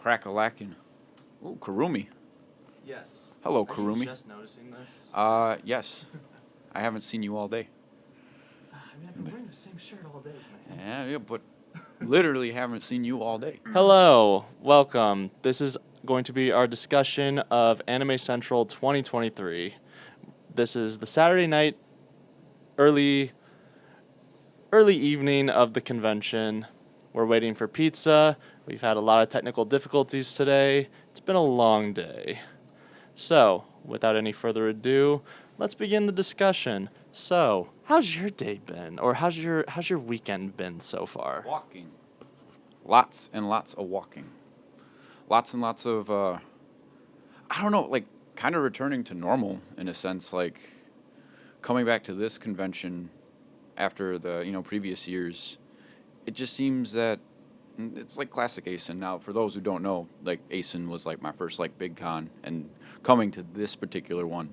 Crack-a-lackin'. Ooh, Kurumi. Yes. Hello, Are Kurumi. you just noticing this? Yes. I haven't seen you all day. I mean, I've been wearing the same shirt all day, man. Yeah, but literally haven't seen you all day. Hello, welcome. This is going to be our discussion of Anime Central 2023. This is the Saturday night, early evening of the convention. We're waiting for pizza. We've had a lot of technical difficulties today. It's been a long day. So, without any further ado, let's begin the discussion. So, how's your day been? Or how's your weekend been so far? Walking. Lots and lots of walking. Lots and lots of, I don't know, like, kind of returning to normal in a sense, like, coming back to this convention after the, previous years. It just seems that it's like classic Acen. Now, for those who don't know, like, Acen was, like, my first, like, big con, and coming to this particular one,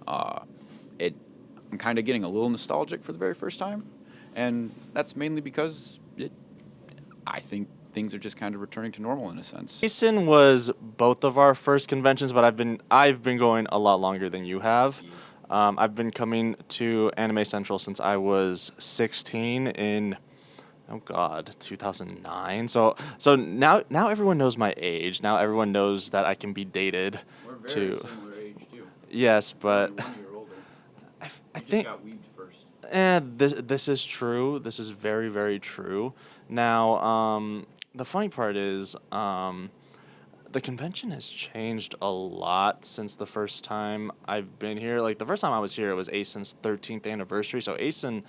I'm kind of getting a little nostalgic for the very first time, and that's mainly because I think things are just kind of returning to normal in a sense. Acen was both of our first conventions, but I've been going a lot longer than you have. I've been coming to Anime Central since I was 16 in 2009. So now everyone knows my age. Now everyone knows that I can be dated. We're very similar age too. Yes, but Only 1 year older. I think just got weaved first. this is true. This is very, very true. Now, the funny part is, the convention has changed a lot since the first time I've been here. Like, the first time I was here, it was Acen's 13th anniversary. So Acen,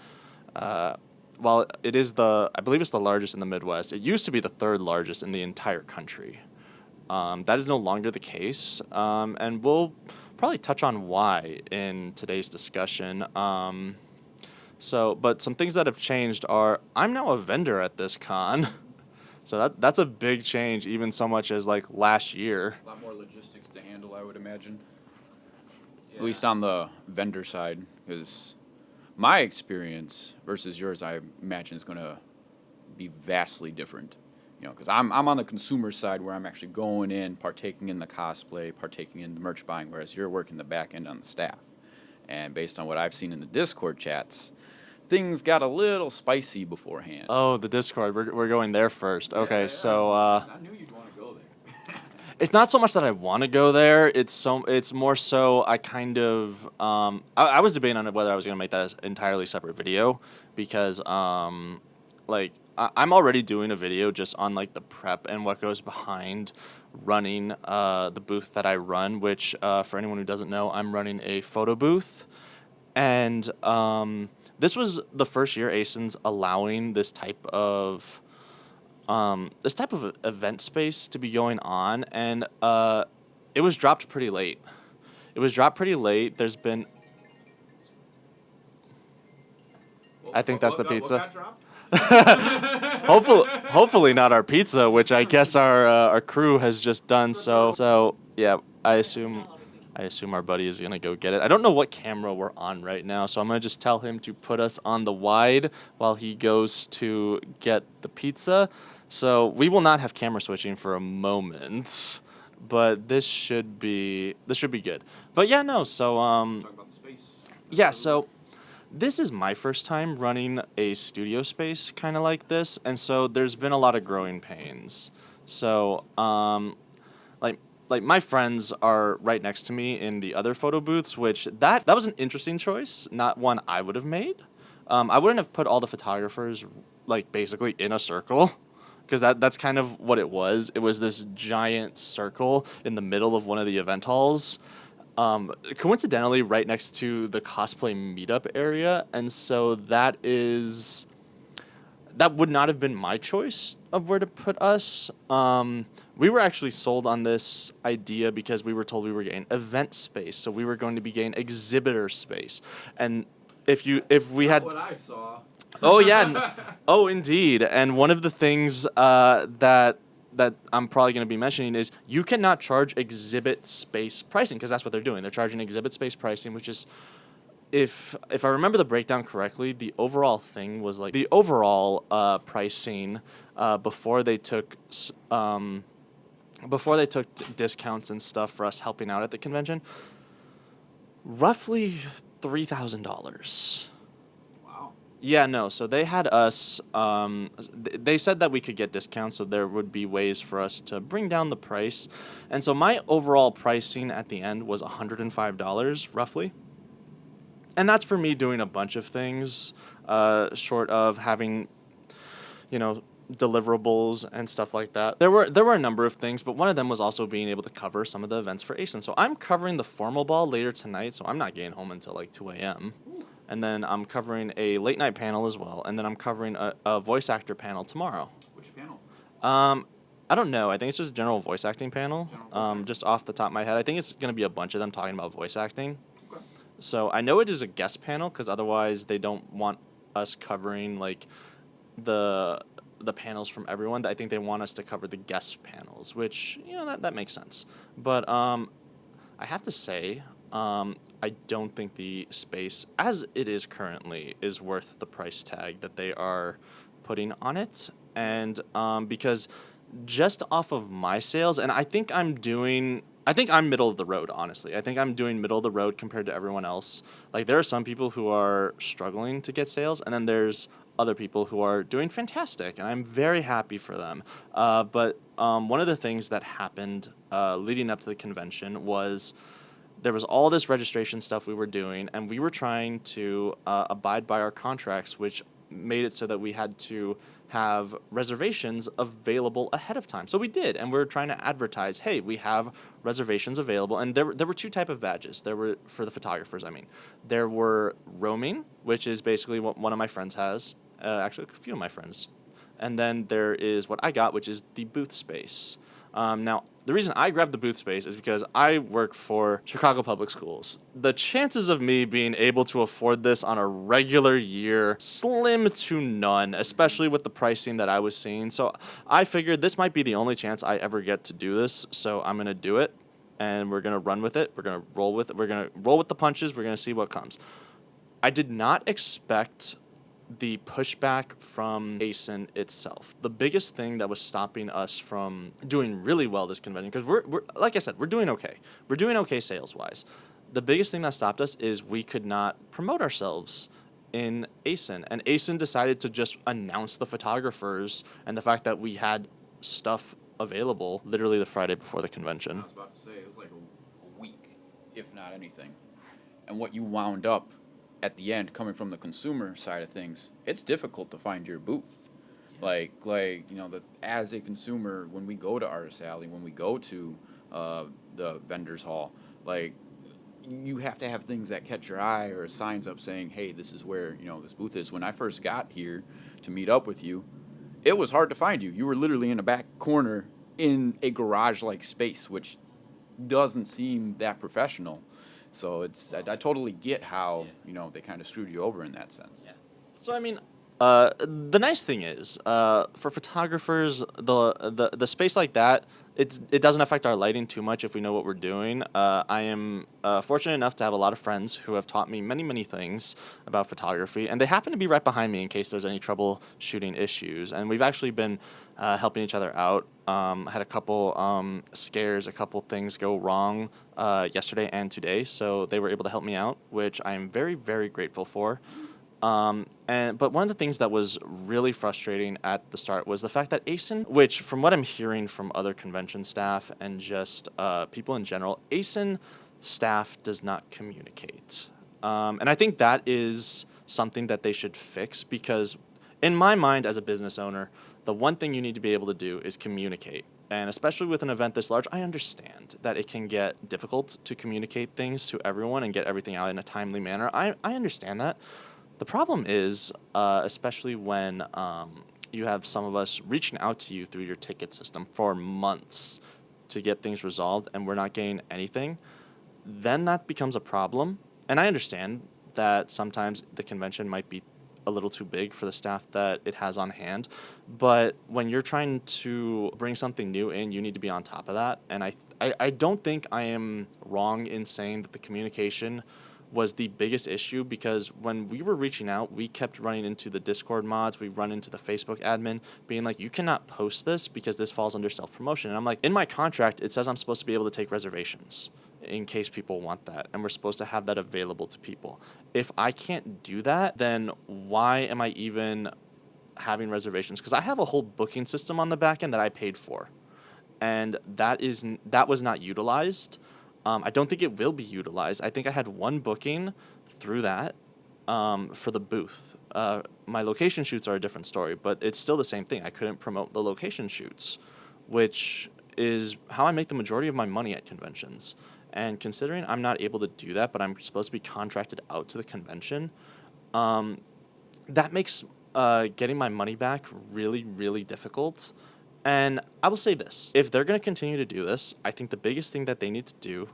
while it is I believe it's the largest in the Midwest, it used to be the third largest in the entire country. That is no longer the case, and we'll probably touch on why in today's discussion. But some things that have changed are I'm now a vendor at this con. So that's a big change, even so much as like last year. A lot more logistics to handle, I would imagine. Yeah. At least on the vendor side, because my experience versus yours, I imagine, is going to be vastly different. Because I'm on the consumer side where I'm actually going in, partaking in the cosplay, partaking in the merch buying, whereas you're working the back end on the staff. And based on what I've seen in the Discord chats, things got a little spicy beforehand. Oh, the Discord. We're going there first. Okay, Yeah. so I knew you'd want to go there. it's not so much that I want to go there. It's more so I kind of I was debating on whether I was going to make that as an entirely separate video because I'm already doing a video just on like the prep and what goes behind running the booth that I run, which for anyone who doesn't know, I'm running a photo booth. And this was the first year Acen's allowing this type of event space to be going on, and it was dropped pretty late. There's been I think that's the pizza. What got dropped? Hopefully not our pizza, which I guess our crew has just done. So yeah, I assume our buddy is gonna go get it. I don't know what camera we're on right now, so I'm gonna just tell him to put us on the wide while he goes to get the pizza. So we will not have camera switching for a moment, but this should be good. But yeah, no. So Talk about the space. yeah, so. This is my first time running a studio space kind of like this, and so there's been a lot of growing pains. So, like my friends are right next to me in the other photo booths, which that was an interesting choice, not one I would have made. I wouldn't have put all the photographers like basically in a circle, because that's kind of what it was. It was this giant circle in the middle of one of the event halls. Coincidentally right next to the cosplay meetup area, and so that would not have been my choice of where to put us. We were actually sold on this idea because we were told we were getting event space, so we were going to be getting exhibitor space, and if we had what I saw. Oh yeah, oh indeed, and one of the things that I'm probably going to be mentioning is you cannot charge exhibit space pricing, because that's what they're doing. They're charging exhibit space pricing, which is, if I remember the breakdown correctly, the overall thing was like the overall pricing before they took before they took discounts and stuff for us helping out at the convention, roughly $3,000. Wow. Yeah, no. So they had us. They said that we could get discounts, so there would be ways for us to bring down the price. And so my overall pricing at the end was $105 roughly. And that's for me doing a bunch of things, short of having, deliverables and stuff like that. There were a number of things, but one of them was also being able to cover some of the events for Acen. So I'm covering the formal ball later tonight, so I'm not getting home until like 2 a.m. And then I'm covering a late night panel as well, and then I'm covering a voice actor panel tomorrow. Which panel? I don't know. I think it's just a general voice acting panel. General voice acting. Just off the top of my head, I think it's going to be a bunch of them talking about voice acting. Okay. So I know it is a guest panel because otherwise they don't want us covering like the panels from everyone. I think they want us to cover the guest panels, which that makes sense. But I have to say, I don't think the space as it is currently is worth the price tag that they are putting on it, and because just off of my sales, and I think I'm middle of the road, honestly. I think I'm doing middle of the road compared to everyone else. Like, there are some people who are struggling to get sales, and then there's other people who are doing fantastic, and I'm very happy for them. But one of the things that happened leading up to the convention was there was all this registration stuff we were doing, and we were trying to abide by our contracts, which made it so that we had to have reservations available ahead of time. So we did, and we were trying to advertise, hey, we have reservations available. And there were two type of badges. There were, for the photographers, I mean. There were roaming, which is basically what one of my friends has. Actually, a few of my friends. And then there is what I got, which is the booth space. Now, the reason I grabbed the booth space is because I work for Chicago Public Schools. The chances of me being able to afford this on a regular year, slim to none, especially with the pricing that I was seeing. So I figured this might be the only chance I ever get to do this, so I'm going to do it, and we're going to run with it. We're going to roll with it. We're going to roll with the punches. We're going to see what comes. I did not expect the pushback from Acen itself. The biggest thing that was stopping us from doing really well this convention, because we're like I said, we're doing okay. We're doing okay sales-wise. The biggest thing that stopped us is we could not promote ourselves in Acen. And Acen decided to just announce the photographers and the fact that we had stuff available literally the Friday before the convention. I was about to say, it was like a week, if not anything. And what you wound up at the end, coming from the consumer side of things, it's difficult to find your booth. Yeah. As a consumer, when we go to Artist Alley, when we go to the vendors hall, you have to have things that catch your eye or signs up saying, hey, this is where, this booth is. When I first got here to meet up with you, it was hard to find you. You were literally in a back corner in a garage-like space, which doesn't seem that professional. So I totally get how, they kind of screwed you over in that sense. Yeah. So, I mean, the nice thing is, for photographers, the space like that, it doesn't affect our lighting too much if we know what we're doing. I am fortunate enough to have a lot of friends who have taught me many, many things about photography, and they happen to be right behind me in case there's any troubleshooting issues. And we've actually been helping each other out. Had a couple scares, a couple things go wrong yesterday and today, so they were able to help me out, which I am very, very grateful for. But one of the things that was really frustrating at the start was the fact that Acen, which from what I'm hearing from other convention staff and just people in general, Acen staff does not communicate. And I think that is something that they should fix, because in my mind as a business owner, the one thing you need to be able to do is communicate. And especially with an event this large, I understand that it can get difficult to communicate things to everyone and get everything out in a timely manner. I understand that. The problem is, especially when you have some of us reaching out to you through your ticket system for months to get things resolved, and we're not getting anything, then that becomes a problem. And I understand that sometimes the convention might be a little too big for the staff that it has on hand. But when you're trying to bring something new in, you need to be on top of that. And I don't think I am wrong in saying that the communication was the biggest issue, because when we were reaching out, we kept running into the Discord mods, we run into the Facebook admin being like, you cannot post this because this falls under self-promotion. And I'm like, in my contract, it says I'm supposed to be able to take reservations in case people want that, and we're supposed to have that available to people. If I can't do that, then why am I even having reservations? Because I have a whole booking system on the back end that I paid for, and that was not utilized. I don't think it will be utilized. I think I had one booking through that for the booth. My location shoots are a different story, but it's still the same thing. I couldn't promote the location shoots, which is how I make the majority of my money at conventions. And considering I'm not able to do that, but I'm supposed to be contracted out to the convention, that makes getting my money back really, really difficult. And I will say this, if they're going to continue to do this, I think the biggest thing that they need to do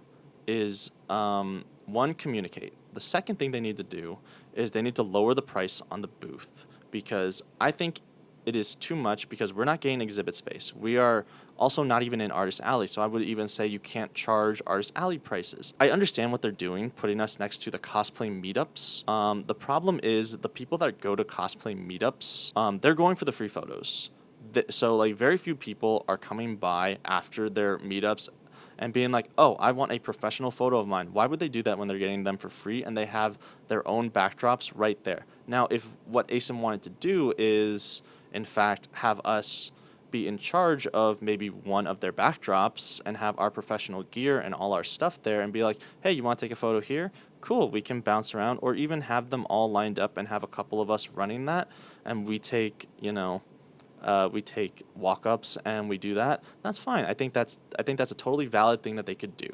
is, one, communicate. The second thing they need to do is they need to lower the price on the booth, because I think it is too much, because we're not getting exhibit space. We are also not even in Artist Alley, so I would even say you can't charge Artist Alley prices. I understand what they're doing, putting us next to the cosplay meetups. The problem is the people that go to cosplay meetups, they're going for the free photos. So, like, very few people are coming by after their meetups and being like, oh, I want a professional photo of mine. Why would they do that when they're getting them for free and they have their own backdrops right there? Now, if what Acen wanted to do is, in fact, have us be in charge of maybe one of their backdrops and have our professional gear and all our stuff there and be like, hey, you want to take a photo here? Cool, we can bounce around, or even have them all lined up and have a couple of us running that, and we take, we take walk-ups and we do that. That's fine. I think that's a totally valid thing that they could do.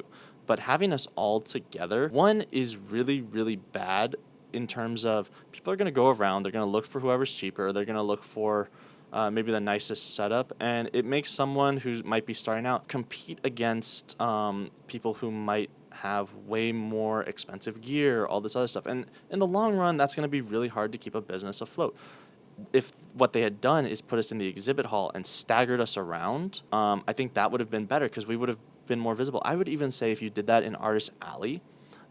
But having us all together, one, is really, really bad in terms of people are going to go around, they're going to look for whoever's cheaper, they're going to look for maybe the nicest setup, and it makes someone who might be starting out compete against people who might have way more expensive gear, all this other stuff. And in the long run, that's going to be really hard to keep a business afloat. If what they had done is put us in the exhibit hall and staggered us around, I think that would have been better, because we would have been more visible. I would even say if you did that in Artist Alley,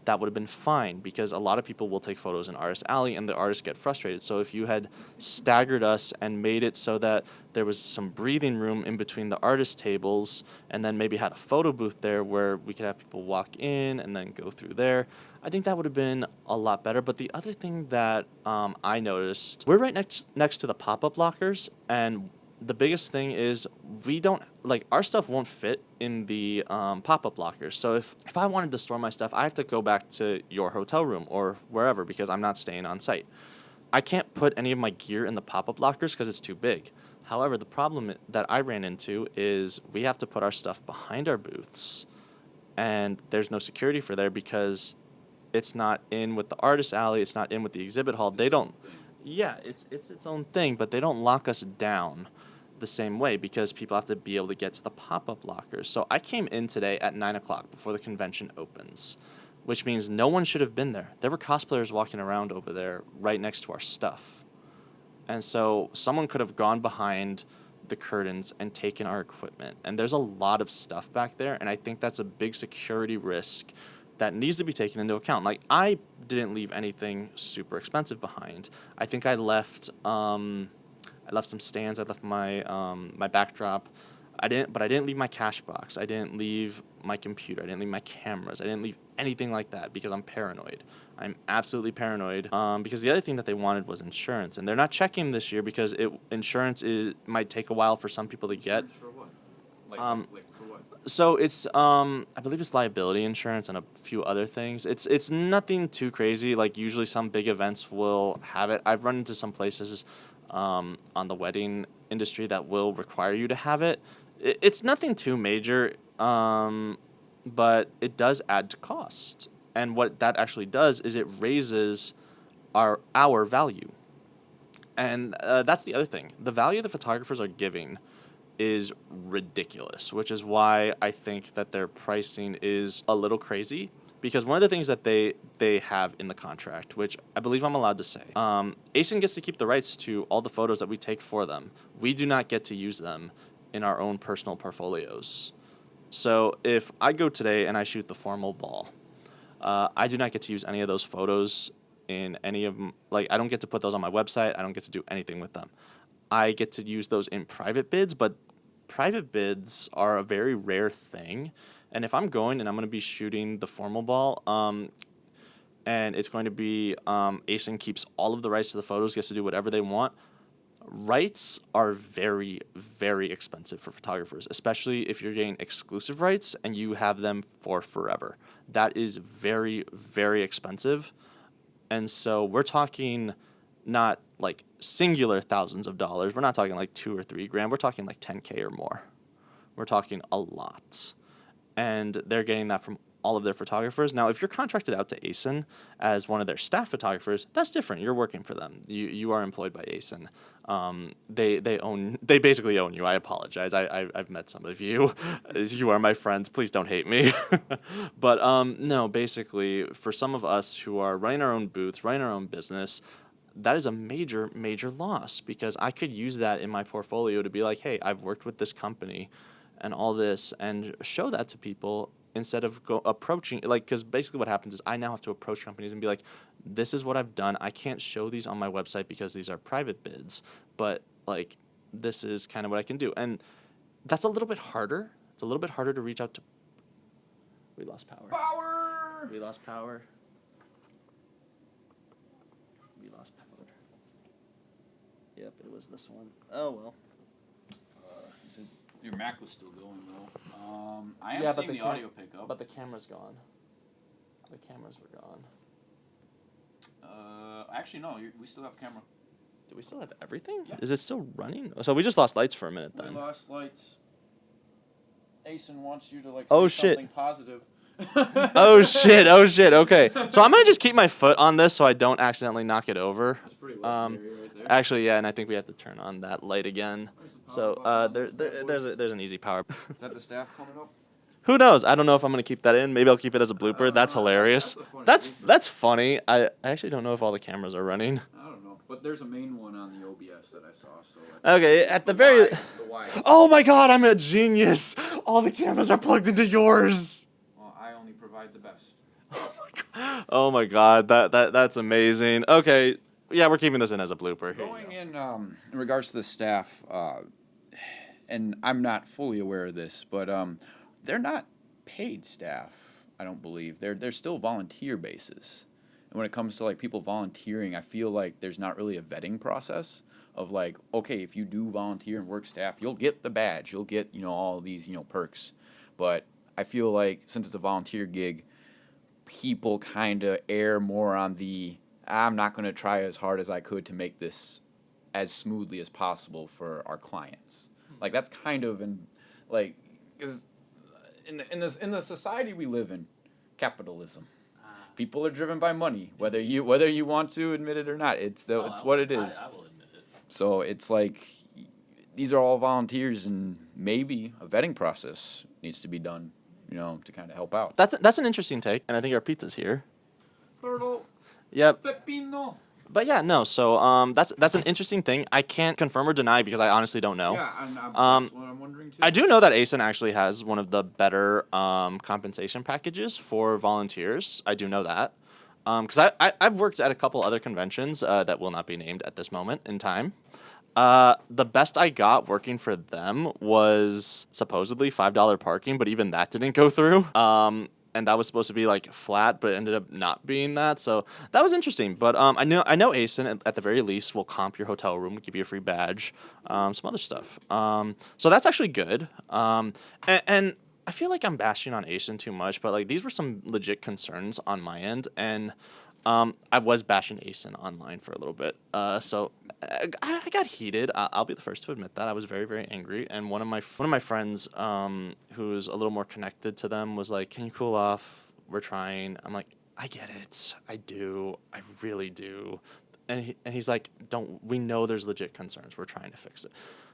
that would have been fine, because a lot of people will take photos in Artist Alley and the artists get frustrated. So if you had staggered us and made it so that there was some breathing room in between the artist tables, and then maybe had a photo booth there where we could have people walk in and then go through there, I think that would have been a lot better. But the other thing that I noticed, we're right next to the pop-up lockers, and the biggest thing is we don't, like, our stuff won't fit in the pop-up lockers. So if I wanted to store my stuff, I have to go back to your hotel room or wherever, because I'm not staying on site. I can't put any of my gear in the pop-up lockers because it's too big. However, the problem that I ran into is we have to put our stuff behind our booths, and there's no security for there because it's not in with the Artist Alley, it's not in with the exhibit hall. They don't, yeah, it's its own thing, but they don't lock us down the same way, because people have to be able to get to the pop-up lockers. So I came in today at 9 o'clock before the convention opens, which means no one should have been there. There were cosplayers walking around over there right next to our stuff. And so someone could have gone behind the curtains and taken our equipment. And there's a lot of stuff back there, and I think that's a big security risk that needs to be taken into account. Like, I didn't leave anything super expensive behind. I think I left some stands. I left my my backdrop. I didn't leave my cash box. I didn't leave my computer. I didn't leave my cameras. I didn't leave anything like that because I'm paranoid. I'm absolutely paranoid. Because the other thing that they wanted was insurance, and they're not checking this year because insurance might take a while for some people to get. For what? Like for what? So it's I believe it's liability insurance and a few other things. It's nothing too crazy. Like, usually some big events will have it. I've run into some places on the wedding industry that will require you to have it. It's nothing too major, but it does add to cost. And what that actually does is it raises our value. And that's the other thing. The value the photographers are giving is ridiculous, which is why I think that their pricing is a little crazy. Because one of the things that they have in the contract, which I believe I'm allowed to say, Acen gets to keep the rights to all the photos that we take for them. We do not get to use them in our own personal portfolios. So if I go today and I shoot the formal ball, I do not get to use any of those photos in any of like I don't get to put those on my website. I don't get to do anything with them. I get to use those in private bids, but private bids are a very rare thing. And if I'm going and I'm going to be shooting the formal ball, and it's going to be Acen keeps all of the rights to the photos, gets to do whatever they want. Rights are very, very expensive for photographers, especially if you're getting exclusive rights and you have them for forever. That is very, very expensive. And so we're talking not like singular thousands of dollars. We're not talking like $2 or $3 grand. We're talking like 10K or more. We're talking a lot. And they're getting that from all of their photographers. Now, if you're contracted out to Acen as one of their staff photographers, that's different. You're working for them. You are employed by Acen. They basically own you. I apologize. I've met some of you. You are my friends. Please don't hate me. But no, basically, for some of us who are running our own booths, running our own business, that is a major, major loss because I could use that in my portfolio to be like, hey, I've worked with this company and all this and show that to people instead of approaching, like, because basically what happens is I now have to approach companies and be like, this is what I've done. I can't show these on my website because these are private bids, but, like, this is kind of what I can do. And that's a little bit harder. It's a little bit harder to reach out to. We lost power. Power! We lost power. We lost power. Yep, it was this one. Oh, well. You said your Mac was still going, though. I am Yeah, seeing the audio pickup. But the camera's gone. The cameras were gone. Actually, no. We still have camera. Do we still have everything? Yeah. Is it still running? So we just lost lights for a minute We then. lost lights. Acen wants you to, like, Oh, say shit. something positive. Oh shit! Oh shit! Okay, so I'm gonna just keep my foot on this so I don't accidentally knock it over. That's pretty legendary right there. Actually, yeah, and I think we have to turn on that light again. Where's the power So button on this bad boy? there's an easy power. Is that the staff coming up? Who knows? I don't know if I'm gonna keep that in. Maybe I'll keep it as a blooper. That's hilarious. that's a funny That's blooper. that's funny. I actually don't know if all the cameras are running. I don't know, but there's a main one on the OBS that I saw. So Okay, it's at the very. the wide. Oh my God! I'm a genius. All the cameras are plugged into yours. Well, I only provide the best. Oh my God, that's amazing. Okay, yeah, we're keeping this in as a blooper. Here you Going go. in regards to the staff, and I'm not fully aware of this, but they're not paid staff. I don't believe they're still volunteer basis. And when it comes to like people volunteering, I feel like there's not really a vetting process of like, okay, if you do volunteer and work staff, you'll get the badge, you'll get all these perks. But I feel like since it's a volunteer gig, people kind of err more on the I'm not going to try as hard as I could to make this as smoothly as possible for our clients. Like that's kind of like because in the society we live in, capitalism. People are driven by money, whether you want to admit it or not. It's what it is. I will admit it. So it's like these are all volunteers, and maybe a vetting process needs to be done, to kind of help out. That's an interesting take, and I think our pizza's here. Turtle, Yep. pepino. But yeah, no. So that's an interesting thing. I can't confirm or deny because I honestly don't know. Yeah, that's what I'm wondering too. I do know that Acen actually has one of the better compensation packages for volunteers. I do know that. Because I've worked at a couple other conventions that will not be named at this moment in time. The best I got working for them was supposedly $5 parking, but even that didn't go through. And that was supposed to be like flat, but it ended up not being that. So that was interesting. But I know Acen at the very least will comp your hotel room, give you a free badge, some other stuff. So that's actually good. And I feel like I'm bashing on Acen too much, but like these were some legit concerns on my end, and I was bashing Acen online for a little bit. So I got heated. I'll be the first to admit that. I was very, very angry. And one of my friends, who's a little more connected to them, was like, "Can you cool off? We're trying." I'm like, "I get it. I do. I really do." And he's like, we know there's legit concerns. We're trying to fix it."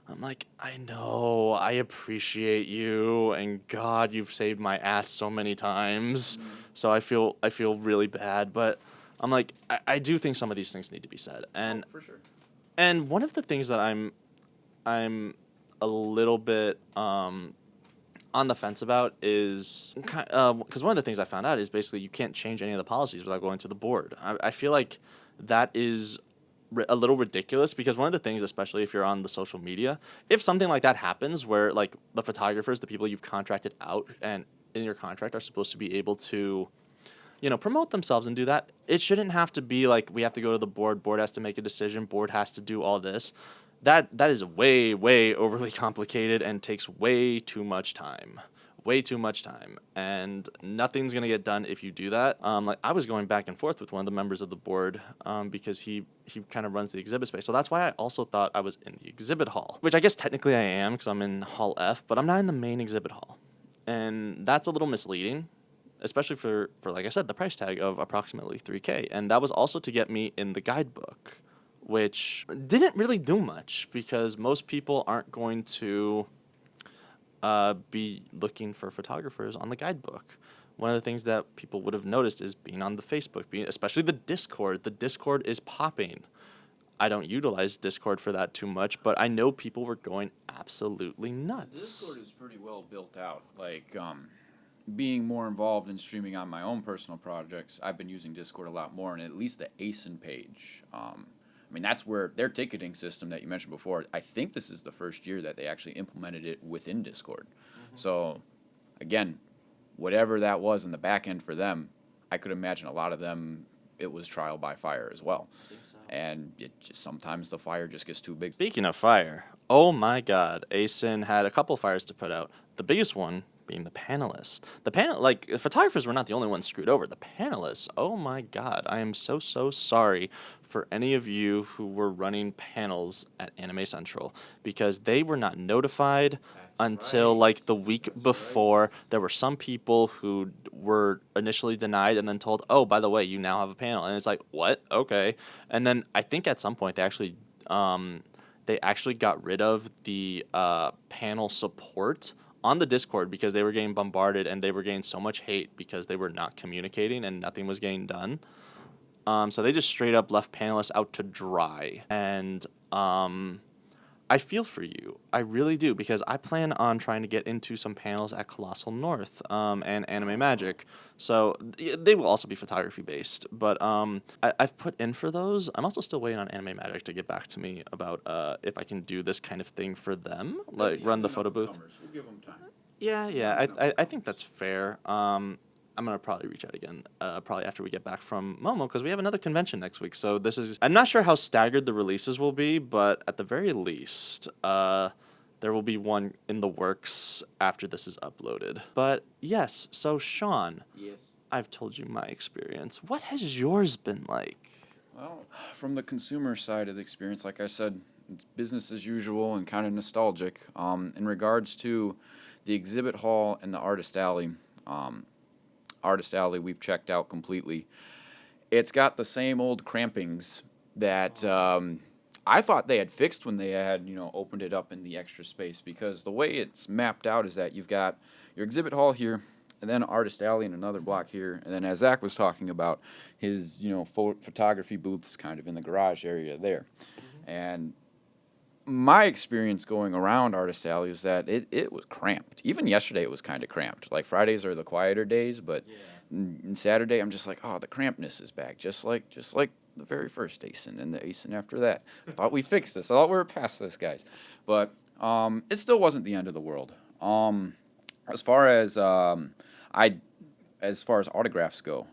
I'm like, "I know. I appreciate you. And God, you've saved my ass so many times." Mm-hmm. So I feel really bad. But I'm like, I do think some of these things need to be said. And for sure. And one of the things that I'm a little bit on the fence about is because one of the things I found out is basically you can't change any of the policies without going to the board. I feel like that is a little ridiculous because one of the things, especially if you're on the social media, if something like that happens where like the photographers, the people you've contracted out and in your contract are supposed to be able to, promote themselves and do that, it shouldn't have to be like we have to go to the board has to make a decision, board has to do all this. That is way, way overly complicated and takes way too much time. Way too much time, and nothing's gonna get done if you do that. Like I was going back and forth with one of the members of the board because he kind of runs the exhibit space. So that's why I also thought I was in the exhibit hall, which I guess technically I am because I'm in Hall F, but I'm not in the main exhibit hall, and that's a little misleading, especially for like I said, the price tag of approximately $3K, and that was also to get me in the guidebook, which didn't really do much because most people aren't going to be looking for photographers on the guidebook. One of the things that people would have noticed is being on the Facebook, especially the Discord. The Discord is popping. I don't utilize Discord for that too much, but I know people were going absolutely nuts. Discord is pretty well built out. Like, being more involved in streaming on my own personal projects, I've been using Discord a lot more, and at least the Acen page. I mean, that's where their ticketing system that you mentioned before, I think this is the first year that they actually implemented it within Discord. Mm-hmm. So, again, whatever that was in the back end for them, I could imagine a lot of them, it was trial by fire as well. I think so. And it just sometimes the fire just gets too big. Speaking of fire, oh my God, Acen had a couple fires to put out. The biggest one being the panelist. The photographers were not the only ones screwed over. The panelists, oh my God, I am so sorry for any of you who were running panels at Anime Central because they were not notified until like the week before. Right. There were some people who were initially denied and then told, oh, by the way, you now have a panel. And it's like, what? Okay. And then I think at some point they actually got rid of the panel support on the Discord because they were getting bombarded and they were getting so much hate because they were not communicating and nothing was getting done. So they just straight up left panelists out to dry. And I feel for you. I really do because I plan on trying to get into some panels at Colossal North and Anime Magic. So they will also be photography based. But I've put in for those. I'm also still waiting on Anime Magic to get back to me about if I can do this kind of thing for them, like run the photo booth. We'll give them time. Yeah. I think that's fair. I'm going to probably reach out again, probably after we get back from Momo, because we have another convention next week. So I'm not sure how staggered the releases will be, but at the very least, there will be one in the works after this is uploaded. But yes, so Shaun. Yes. I've told you my experience. What has yours been like? Well, from the consumer side of the experience, like I said, it's business as usual and kind of nostalgic. In regards to the exhibit hall and the artist alley, we've checked out completely. It's got the same old crampings that I thought they had fixed when they had, opened it up in the extra space, because the way it's mapped out is that you've got your exhibit hall here, and then artist alley in another block here, and then as Zach was talking about, his, photography booths kind of in the garage area there. Mm-hmm. And my experience going around Artist Alley is that it was cramped. Even yesterday it was kind of cramped. Like Fridays are the quieter days, but in Saturday I'm just like, oh, the crampness is back, just like the very first Acen and the Acen after that. I thought we fixed this. I thought we were past this, guys. But it still wasn't the end of the world. As far as autographs go,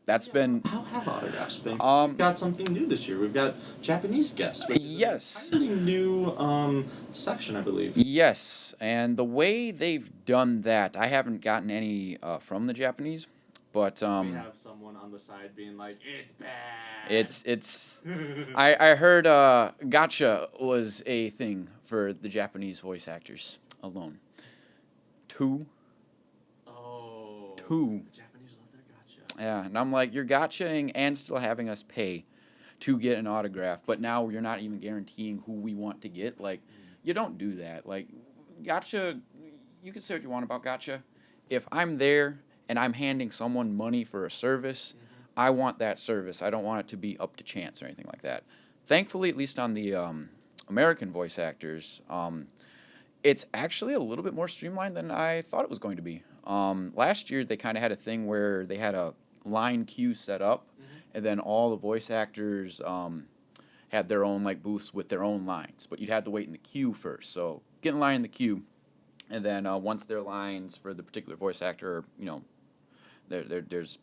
that's been. How have autographs been? We've got something new this year. We've got Japanese guests. Yes. A new section, I believe. Yes, and the way they've done that, I haven't gotten any from the Japanese, but we have someone on the side being like, "It's bad." It's. I heard Gatcha was a thing for the Japanese voice actors alone. Two. Yeah, and I'm like, you're gotchaing and still having us pay to get an autograph, but now you're not even guaranteeing who we want to get. Like, you don't do that. Like, Gatcha, you can say what you want about Gatcha. If I'm there and I'm handing someone money for a service, I want that service. I don't want it to be up to chance or anything like that. Thankfully, at least on the American voice actors, It's actually a little bit more streamlined than I thought it was going to be. Last year they kind of had a thing where they had a line queue set up, and then all the voice actors had their own like booths with their own lines, but you'd have to wait in the queue first. So get in line in the queue, and then once their lines for the particular voice actor, there's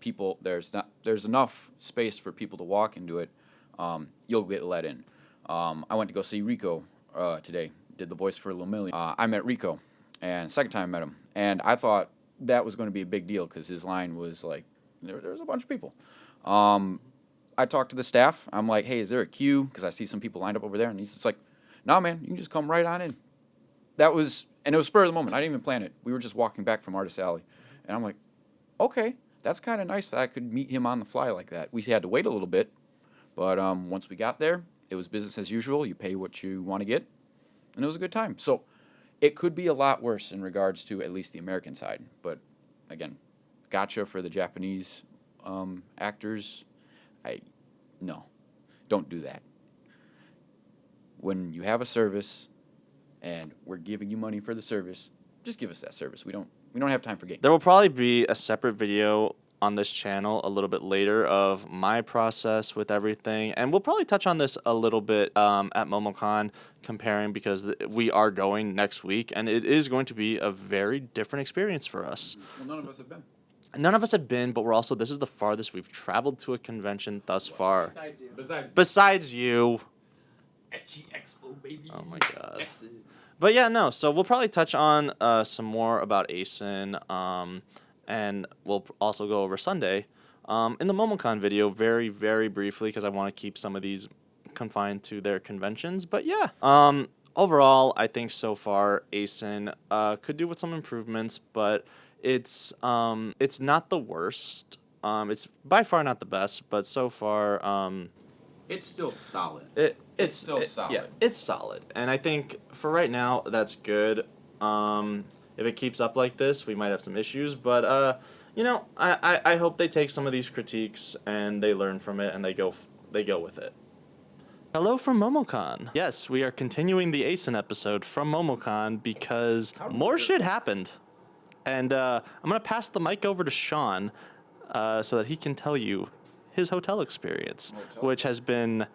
enough space for people to walk into it, you'll get let in. I went to go see Rico today. Did the voice for Lemillion. I met Rico, and second time I met him, and I thought that was going to be a big deal because his line was like there was a bunch of people. I talked to the staff. I'm like, hey, is there a queue? Because I see some people lined up over there, and he's just like, no, man, you can just come right on in. And it was spur of the moment. I didn't even plan it. We were just walking back from Artist Alley, and I'm like, okay, that's kind of nice that I could meet him on the fly like that. We had to wait a little bit, but once we got there, it was business as usual. You pay what you want to get, and it was a good time. So it could be a lot worse in regards to at least the American side. But again, Gatcha for the Japanese actors, no, don't do that. When you have a service and we're giving you money for the service, just give us that service. We don't have time for games. There will probably be a separate video on this channel a little bit later of my process with everything, and we'll probably touch on this a little bit at MomoCon, comparing, because we are going next week, and it is going to be a very different experience for us. Well, none of us have been. None of us have been, but this is the farthest we've traveled to a convention thus far. Besides you. Besides you. Etchy Expo, baby. Oh my God. Texas. But yeah, no, so we'll probably touch on some more about Acen, and we'll also go over Sunday in the MomoCon video very, very briefly, because I want to keep some of these confined to their conventions. But yeah, overall, I think so far Acen could do with some improvements, but it's not the worst. It's by far not the best, but so far It's still solid. It's still solid. Yeah, it's solid, and I think for right now that's good. If it keeps up like this, we might have some issues, but I hope they take some of these critiques and they learn from it and they go with it. Hello from MomoCon. Yes, we are continuing the Acen episode from MomoCon because more shit happened, and I'm gonna pass the mic over to Shaun so that he can tell you his hotel experience, which has been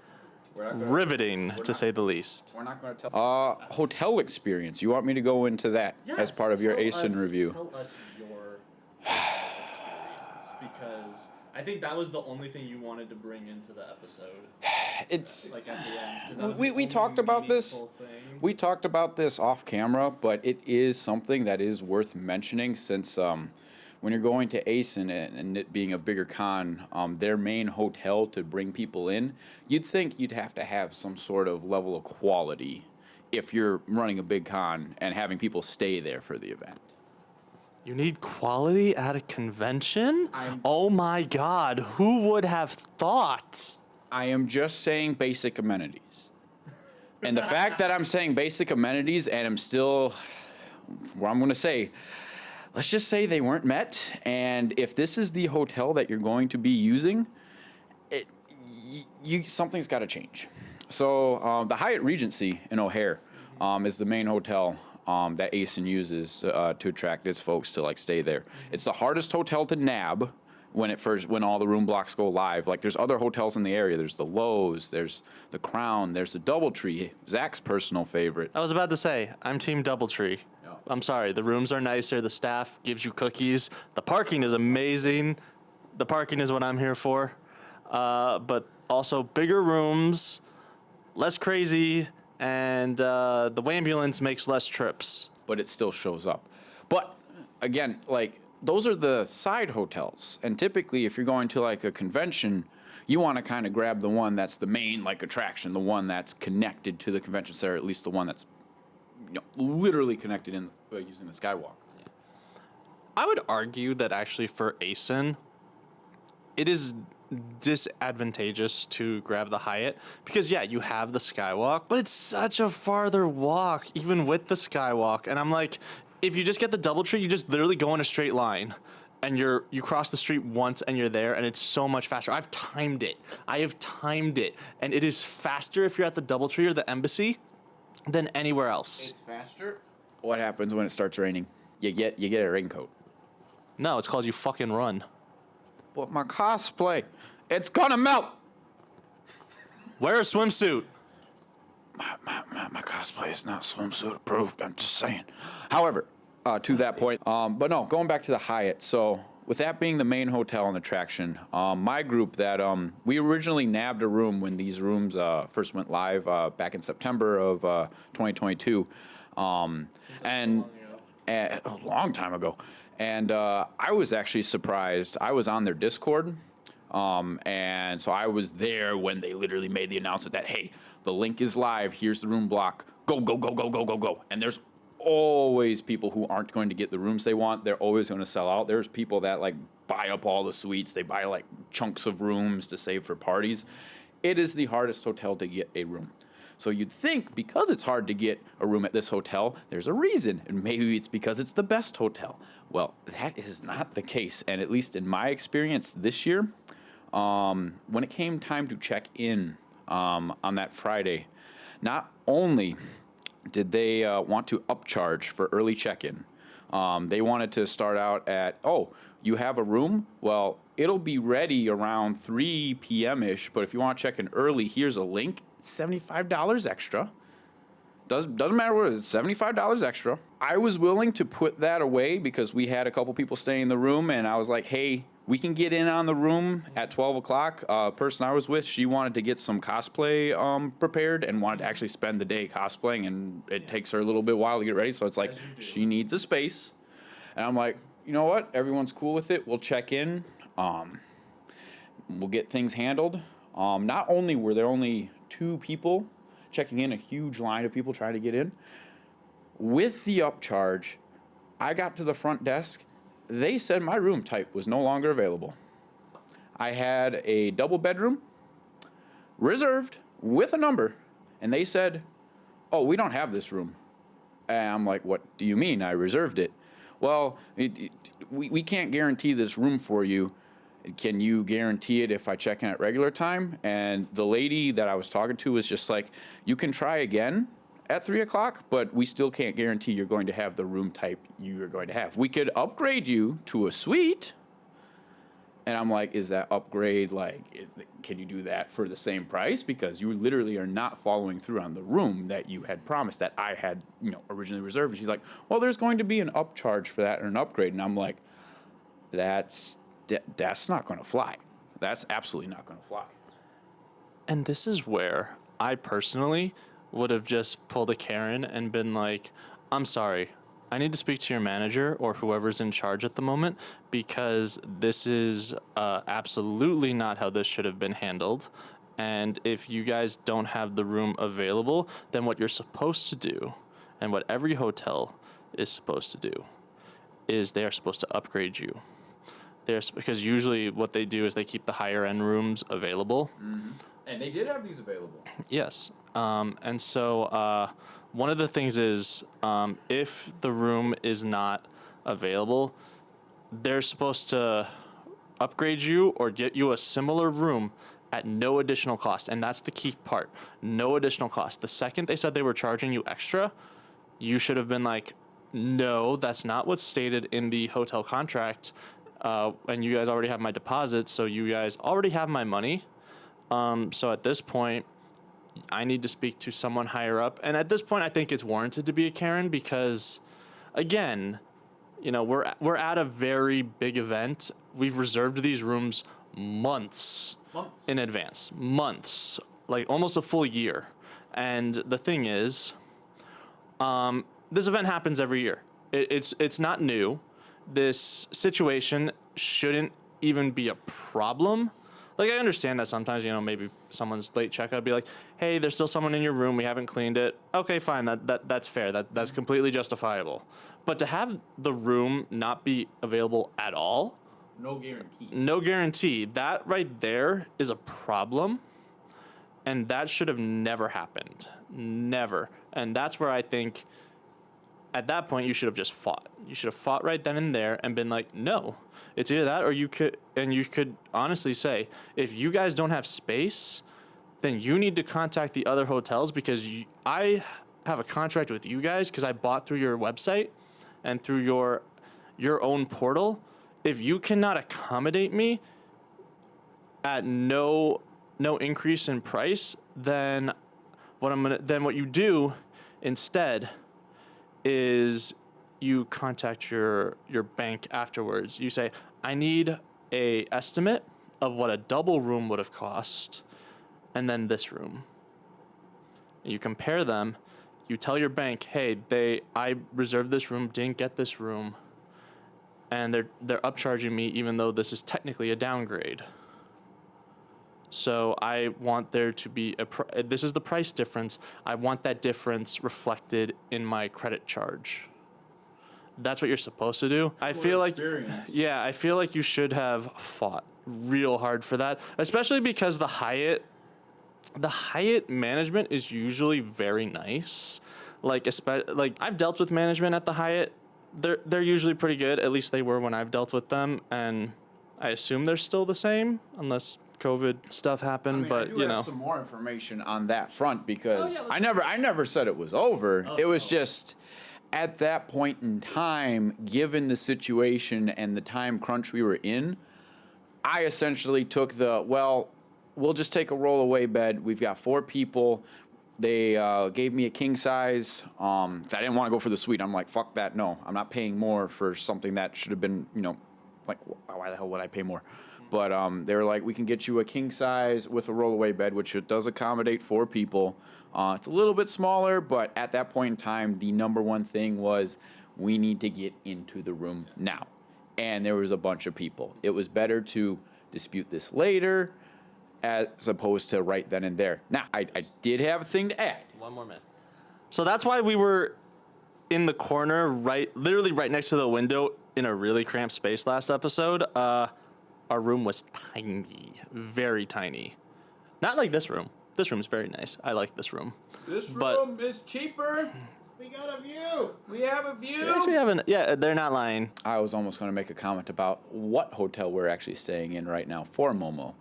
riveting, to say the least. We're not going to tell. Hotel experience. You want me to go into that as part of your Acen review? Tell us your experience, because I think that was the only thing you wanted to bring into the episode. It's like at the end. we talked about this. Thing. We talked about this off camera, but it is something that is worth mentioning since when you're going to Acen and it being a bigger con, their main hotel to bring people in, you'd think you'd have to have some sort of level of quality if you're running a big con and having people stay there for the event. You need quality at a convention? Oh my God, who would have thought? I am just saying basic amenities. And the fact that I'm saying basic amenities and I'm still, what I'm going to say, let's just say they weren't met, and if this is the hotel that you're going to be using, something's got to change. So the Hyatt Regency in O'Hare is the main hotel that Acen uses to attract its folks to stay there. It's the hardest hotel to nab when all the room blocks go live. Like, there's other hotels in the area. There's the Lowe's, there's the Crown, there's the Doubletree, Zach's personal favorite. I was about to say, I'm Team Doubletree. I'm sorry, the rooms are nicer, the staff gives you cookies, the parking is amazing. The parking is what I'm here for. But also bigger rooms, less crazy, and the Wambulance makes less trips. But it still shows up. But again, those are the side hotels. And typically, if you're going to a convention, you want to kind of grab the one that's the main attraction, the one that's connected to the convention center, at least the one that's literally connected in using the skywalk. I would argue that actually for Acen, it is disadvantageous to grab the Hyatt because you have the skywalk, but it's such a farther walk even with the skywalk. And I'm like, if you just get the Doubletree, you just literally go in a straight line and you cross the street once and you're there, and it's so much faster. I have timed it, and it is faster if you're at the Doubletree or the Embassy than anywhere else. It's faster, What happens when it starts raining? You get a raincoat. No, it's called you fucking run. But my cosplay, it's gonna melt. Wear a swimsuit. My cosplay is not swimsuit approved. I'm just saying. However, to that point, but no, going back to the Hyatt. So with that being the main hotel and attraction, my group that we originally nabbed a room when these rooms first went live back in September of 2022, and a long time ago. And I was actually surprised. I was on their Discord. And so I was there when they literally made the announcement that, hey, the link is live. Here's the room block. Go, go, go, go, go, go, go. And there's always people who aren't going to get the rooms they want. They're always going to sell out. There's people that like buy up all the suites. They buy like chunks of rooms to save for parties. It is the hardest hotel to get a room. So you'd think because it's hard to get a room at this hotel, there's a reason. And maybe it's because it's the best hotel. Well, that is not the case. And at least in my experience this year, when it came time to check in on that Friday, not only did they want to upcharge for early check-in, they wanted to start out at, oh, you have a room? Well, it'll be ready around 3 p.m.-ish, but if you want to check in early, here's a link. It's $75 extra. Doesn't matter what it is, $75 extra. I was willing to put that away because we had a couple people staying in the room, and I was like, hey, we can get in on the room at 12 o'clock. Person I was with, she wanted to get some cosplay prepared and wanted to actually spend the day cosplaying, and it takes her a little bit while to get ready, so it's like she needs a space. And I'm like, you know what? Everyone's cool with it. We'll check in. We'll get things handled. Not only were there only 2 people checking in, a huge line of people trying to get in. With the upcharge, I got to the front desk. They said my room type was no longer available. I had a double bedroom reserved with a number, and they said, oh, we don't have this room. And I'm like, what do you mean? I reserved it. Well, we can't guarantee this room for you. Can you guarantee it if I check in at regular time? And the lady that I was talking to was just like, you can try again at 3 o'clock, but we still can't guarantee you're going to have the room type you're going to have. We could upgrade you to a suite. And I'm like, is that upgrade, can you do that for the same price? Because you literally are not following through on the room that you had promised that I had, originally reserved. And she's like, well, there's going to be an upcharge for that and an upgrade. And I'm like, that's not going to fly. That's absolutely not going to fly. And this is where I personally would have just pulled a Karen and been like, I'm sorry, I need to speak to your manager or whoever's in charge at the moment, because this is absolutely not how this should have been handled. And if you guys don't have the room available, then what you're supposed to do, and what every hotel is supposed to do, is they are supposed to upgrade you. Because usually what they do is they keep the higher end rooms available. Mm-hmm. And they did have these available. Yes. And so one of the things is if the room is not available, they're supposed to upgrade you or get you a similar room at no additional cost. And that's the key part. No additional cost. The second they said they were charging you extra, you should have been like, no, that's not what's stated in the hotel contract. And you guys already have my deposit, so you guys already have my money. So at this point, I need to speak to someone higher up. And at this point, I think it's warranted to be a Karen because, again, we're at a very big event. We've reserved these rooms months in advance. Months. Like almost a full year. And the thing is, this event happens every year. It's not new. This situation shouldn't even be a problem. Like, I understand that sometimes, maybe someone's late checkout be like, hey, there's still someone in your room. We haven't cleaned it. Okay, fine. That's fair. That's completely justifiable. But to have the room not be available at all. No guarantee. No guarantee. That right there is a problem. And that should have never happened. Never. And that's where I think at that point, you should have just fought. You should have fought right then and there and been like, no, it's either that or you could honestly say, if you guys don't have space, then you need to contact the other hotels because I have a contract with you guys because I bought through your website and through your own portal. If you cannot accommodate me at no increase in price, then what you do instead is you contact your bank afterwards. You say, I need a estimate of what a double room would have cost, and then this room. You compare them. You tell your bank, hey, I reserved this room, didn't get this room, and they're upcharging me even though this is technically a downgrade. So I want there to be this is the price difference. I want that difference reflected in my credit charge. That's what you're supposed to do. I feel like you should have fought real hard for that, especially because the Hyatt management is usually very nice. Like I've dealt with management at the Hyatt. They're usually pretty good. At least they were when I've dealt with them, and I assume they're still the same unless COVID stuff happened. I but do you have know, some more information on that front because I never said it was over. It was just at that point in time, given the situation and the time crunch we were in, I essentially took we'll just take a rollaway bed. We've got 4 people. They gave me a king size. I didn't want to go for the suite. I'm like, fuck that. No, I'm not paying more for something that should have been, like, why the hell would I pay more? But they were like, we can get you a king size with a rollaway bed, which it does accommodate 4 people. It's a little bit smaller, but at that point in time, the number one thing was we need to get into the room now. And there was a bunch of people. It was better to dispute this later as opposed to right then and there. Now, I did have a thing to add. one more minute. So that's why we were in the corner, literally right next to the window in a really cramped space last episode. Our room was tiny, very tiny. Not like this room. This room is very nice. I like this room. This room is cheaper. We got a view. We have a view. We actually have yeah, they're not lying. I was almost going to make a comment about what hotel we're actually staying in right now for Momo.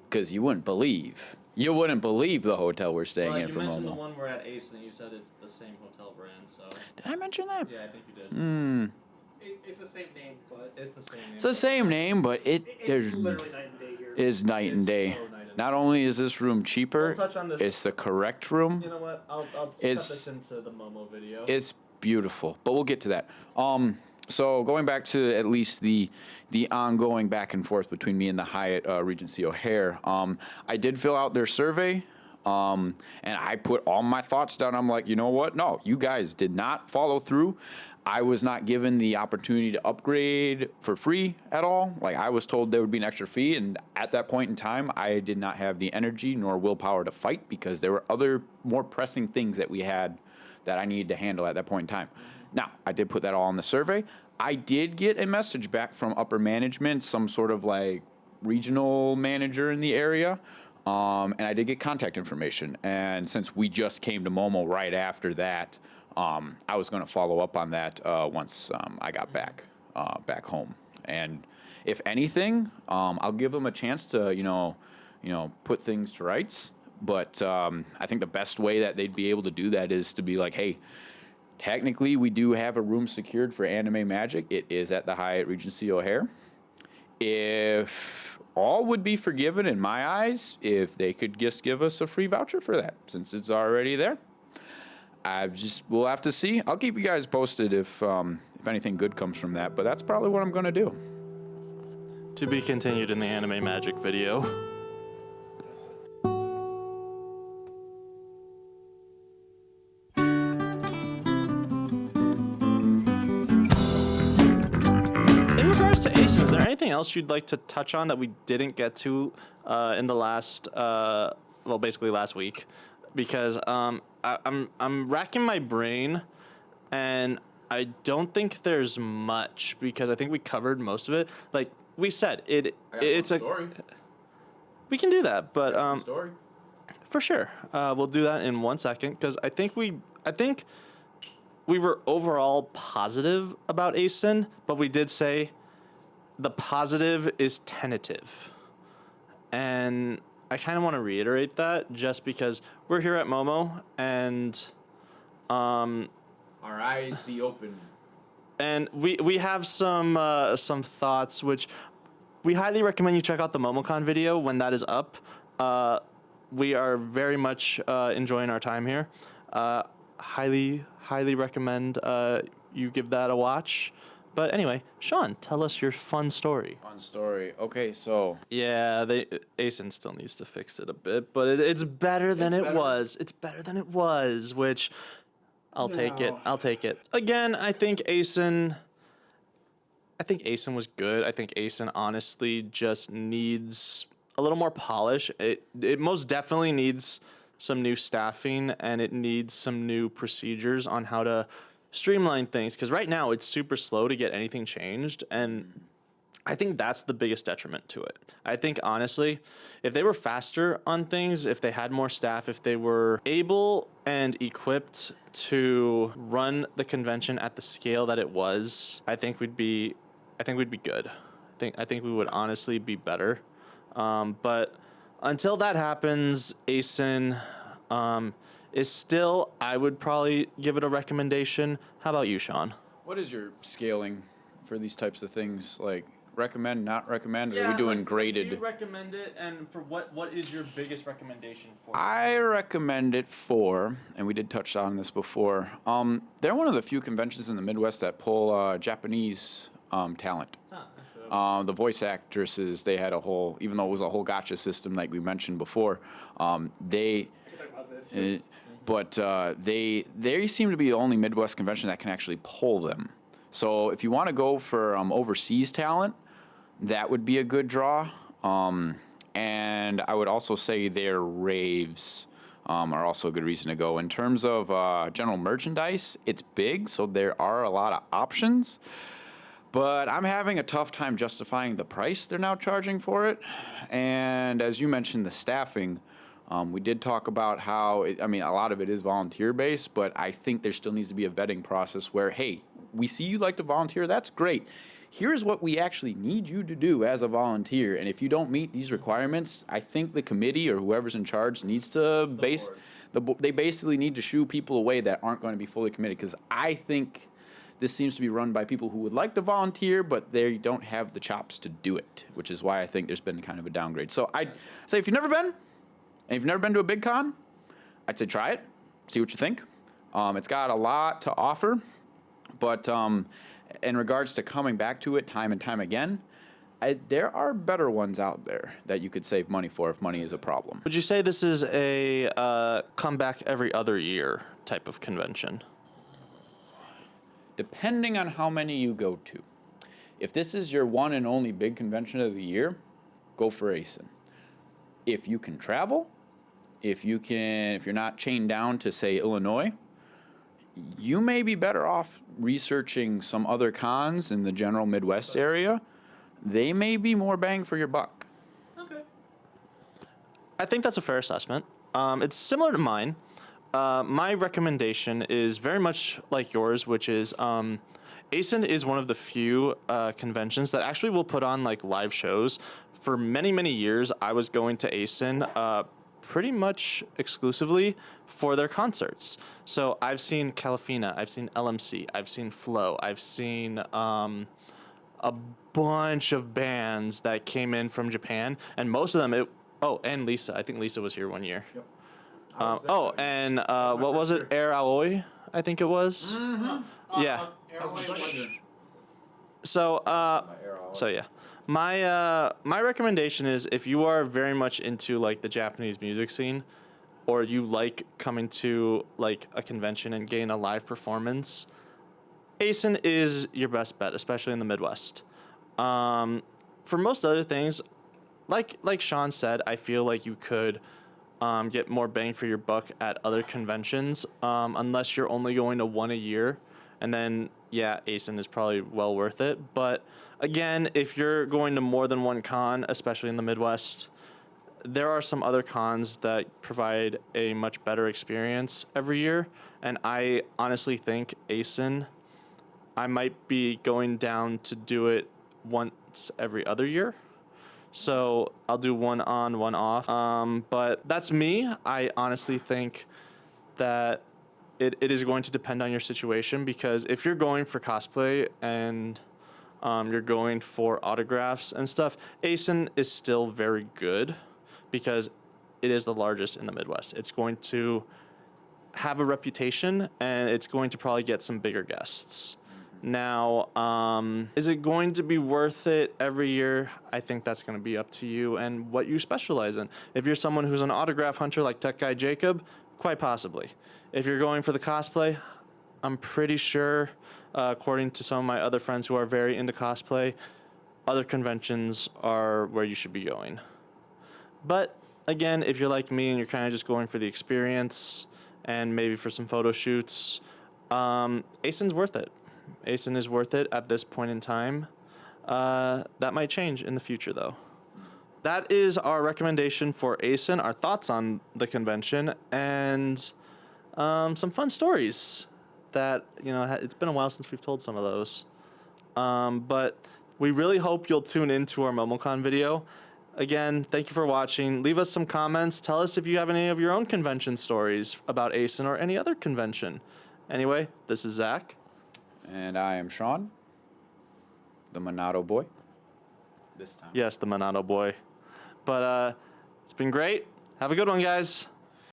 Because you wouldn't believe the hotel we're staying in for Momo. You mentioned the one we're at Acen, and you said it's the same hotel brand, so. Did I mention that? Yeah, I think you did. It's the same name, but It's the same name. It's the same name, but it's literally night and day here. is night and day. so night and Not only is this room cheaper, We'll touch on this. it's the correct room. You know what? I'll cut It's- this into the Momo video. It's beautiful, but we'll get to that. So going back to at least the ongoing back and forth between me and the Hyatt Regency O'Hare, I did fill out their survey, and I put all my thoughts down. I'm like, you know what? No, you guys did not follow through. I was not given the opportunity to upgrade for free at all. Like, I was told there would be an extra fee, and at that point in time, I did not have the energy nor willpower to fight because there were other more pressing things that we had that I needed to handle at that point in time. Now, I did put that all in the survey. I did get a message back from upper management, some sort of like regional manager in the area, and I did get contact information. And since we just came to Momo right after that, I was going to follow up on that once I got back home. And if anything, I'll give them a chance to put things to rights. But I think the best way that they'd be able to do that is to be like, hey, technically we do have a room secured for Anime Magic. It is at the Hyatt Regency O'Hare. If all would be forgiven in my eyes, if they could just give us a free voucher for that, since it's already there. We'll have to see. I'll keep you guys posted if anything good comes from that, but that's probably what I'm going to do. To be continued in the Anime Magic video. In regards to Acen, is there anything else you'd like to touch on that we didn't get to in the last, basically last week? Because I'm racking my brain, and I don't think there's much because I think we covered most of it. Like we said, it's a story. We can do that, but Story. for sure, we'll do that in 1 second because I think we were overall positive about Acen, but we did say the positive is tentative, and I kind of want to reiterate that just because we're here at Momo, and Our eyes be open. And we have some thoughts, which we highly recommend you check out the MomoCon video when that is up. We are very much enjoying our time here. Highly recommend you give that a watch. But anyway, Shaun, tell us your fun story. Fun story. Okay, so Yeah, Acen still needs to fix it a bit, but it's better than it better. was. It's better than it was, which I'll take it. No. I'll take it. Again, I think Acen was good. I think Acen honestly just needs a little more polish. It most definitely needs some new staffing, and it needs some new procedures on how to streamline things, because right now it's super slow to get anything changed, and I think that's the biggest detriment to it. I think honestly, if they were faster on things, if they had more staff, if they were able and equipped to run the convention at the scale that it was, I think we'd be good. I think we would honestly be better. But until that happens, Acen is still, I would probably give it a recommendation. How about you, Shaun? what is your scaling for these types of things? Like recommend, not recommend, or are we doing graded? Do you recommend it, and for what is your biggest recommendation for it? I recommend it for, and we did touch on this before. They're one of the few conventions in the Midwest that pull Japanese talent. The voice actresses, they had a whole, even though it was a whole Gatcha system like we mentioned before, they seem to be the only Midwest convention that can actually pull them. So if you want to go for overseas talent, that would be a good draw. And I would also say their raves are also a good reason to go. In terms of general merchandise, it's big, so there are a lot of options. But I'm having a tough time justifying the price they're now charging for it. And as you mentioned, the staffing, we did talk about how, a lot of it is volunteer-based, but I think there still needs to be a vetting process where, hey, we see you like to volunteer, that's great. Here's what we actually need you to do as a volunteer. And if you don't meet these requirements, I think the committee or whoever's in charge needs to they basically need to shoo people away that aren't going to be fully committed. Because I think this seems to be run by people who would like to volunteer, but they don't have the chops to do it, which is why I think there's been kind of a downgrade. So I'd say if you've never been, and if you've never been to a big con, I'd say try it, see what you think. It's got a lot to offer, but in regards to coming back to it time and time again, there are better ones out there that you could save money for if money is a problem. Would you say this is a comeback every other year type of convention? Depending on how many you go to. If this is your one and only big convention of the year, go for Acen. If you can travel, if you're not chained down to, say, Illinois, you may be better off researching some other cons in the general Midwest area. They may be more bang for your buck. Okay. I think that's a fair assessment. It's similar to mine. My recommendation is very much like yours, which is Acen is one of the few conventions that actually will put on like live shows. For many, many years, I was going to Acen pretty much exclusively for their concerts. So I've seen Calafina, I've seen LMC, I've seen Flow, I've seen a bunch of bands that came in from Japan, and most of them, and Lisa. I think Lisa was here one year. Yep. And what was it? Air Aoi, I think it was. Mm-hmm. Yeah. So yeah. My recommendation is if you are very much into like the Japanese music scene, or you like coming to like a convention and getting a live performance, Acen is your best bet, especially in the Midwest. For most other things, like Shaun said, I feel like you could get more bang for your buck at other conventions, unless you're only going to one a year. And then, yeah, Acen is probably well worth it. But again, if you're going to more than one con, especially in the Midwest, there are some other cons that provide a much better experience every year. And I honestly think Acen, I might be going down to do it once every other year. So I'll do one on, one off. But that's me. I honestly think that it is going to depend on your situation, because if you're going for cosplay and you're going for autographs and stuff, Acen is still very good because it is the largest in the Midwest. It's going to have a reputation, and it's going to probably get some bigger guests. Now, is it going to be worth it every year? I think that's going to be up to you and what you specialize in. If you're someone who's an autograph hunter like Tech Guy Jacob, quite possibly. If you're going for the cosplay, I'm pretty sure, according to some of my other friends who are very into cosplay, other conventions are where you should be going. But again, if you're like me and you're kind of just going for the experience and maybe for some photo shoots, Acen's worth it. Acen is worth it at this point in time. That might change in the future, though. That is our recommendation for Acen, our thoughts on the convention, and some fun stories that, it's been a while since we've told some of those. But we really hope you'll tune into our MomoCon video. Again, thank you for watching. Leave us some comments. Tell us if you have any of your own convention stories about Acen or any other convention. Anyway, this is Zach. And I am Shaun, the Monado boy. This time. Yes, the Monado boy. But it's been great. Have a good one, guys.